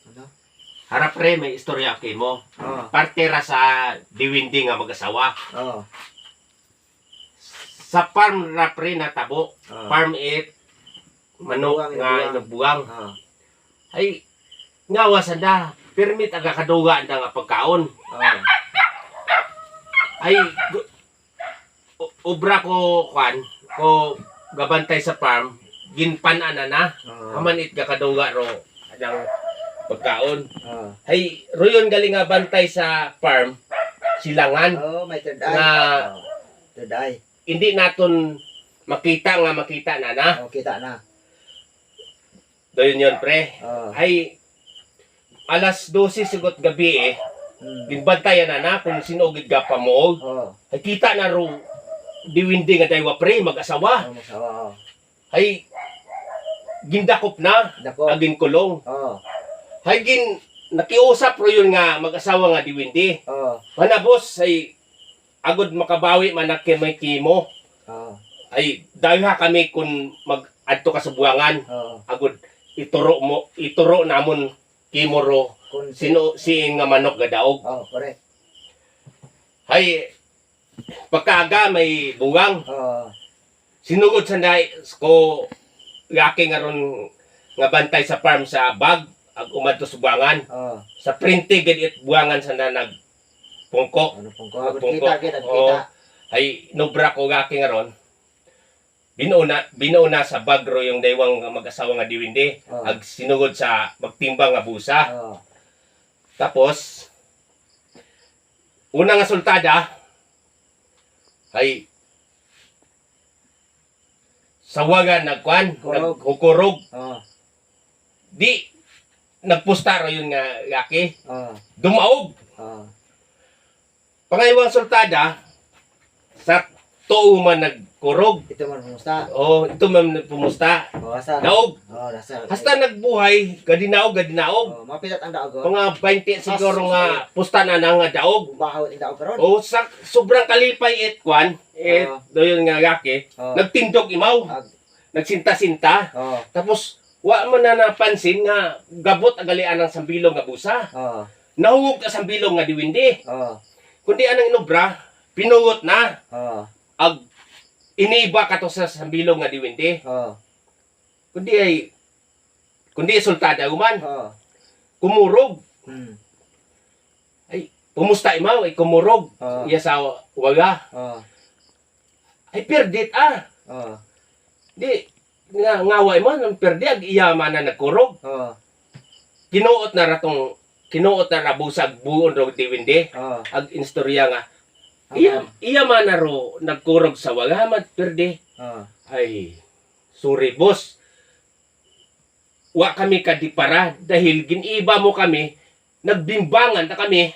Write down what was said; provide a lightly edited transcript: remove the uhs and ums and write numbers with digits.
Ano? Harap pre, may istorya kay mo. Oo. Parte ra sa diwindi nga mag-asawa. Oo. Sa farm ra pre natabo. Oo. Farm it manok Inubuang, nga inubuang. inubuang. Oo. Ay ngawa sanda permit aga kaduga nga pagkaon. Oo. Ay obra ko kwan ko gabantay sa farm ginpanan na. Oo. Haman it ga kaduga ro adang pagkaon. Oo. Ay royon galing nga bantay sa farm silangan Oo, may third eye. nga Oo. Third eye. hindi naton makita na. Oo, kita na. Doon yun pre. Oo. Ay alas 12 sigot gabi ginbantayan na kung sinugid ka pa mo. Oo. Ay kita na ro diwindi nga daywa pre mag-asawa. Oo, masawa. Oo. Ay gindakop na Dako. agin kulong. Oo. Ay nakiusap ro yun nga mag-asawa nga diwindi. Oo. Manabos ay agod makabawi man na may kimo. Oo. Ay dayha kami kung mag-adto ka sa buwangan. Oo. Agod ituro namon kimo ro Kung siin nga manok gadaog. Oo, correct. Ay pagkaaga may buwang Oo. sinugod sa ko yaki nga ron nga bantay sa farm sa bag ag umadto sa buwangan Oo. sa printig it buwangan sa nag pungko. Ano pong ko? Pungko. Kita. Oo. Ay nubra ko yaki nga ron binuuna sa bagro yung daywang mag-asawa nga diwindi Oo. ag sinugod sa magtimbang nga busa. Oo. Tapos una nga sultada ay sawagan nagkuan Kurog. nagkukurog Oo. di nagpusta ro yun nga yaki Oo. dumaog Oo. pangayawang sultada sa tuo man nagkurog Ito man kumusta? o ito man pumusta Oo, asa? daog Oo, nasa. hasta nagbuhay gadinaog Oo, mapitat ang daog. mga 20 siguro nga pusta na nga daog Bahaw ang daog karon. o sa sobrang kalipay kwan Oo. doon nga yaki Oo. nagtindog imaw Ag- nagsinta-sinta Oo. tapos wa man na napansin nga gabot agalian ng sambilong nga busa Oo. nahungog ka sambilong nga diwindi Oo. kundi anang inobra pinungot na Oo. ag iniba ka to sa sambilong nga diwindi Oo. kundi sultada uman Oo. kumurog Hmm. pumusta imaw ay kumurog Oo. iya sa waga Oo. ay perdit Oo. di nga ngaway mo nang perdi ag iya man na nagkurog Oo. kinuot na rabusag buon ro diwindi Oo. ag instorya nga iya man na ro nagkurog sa waga man perdi Oo. ay sorry boss wa kami kadipara dahil giniba mo kami nagbimbangan na kami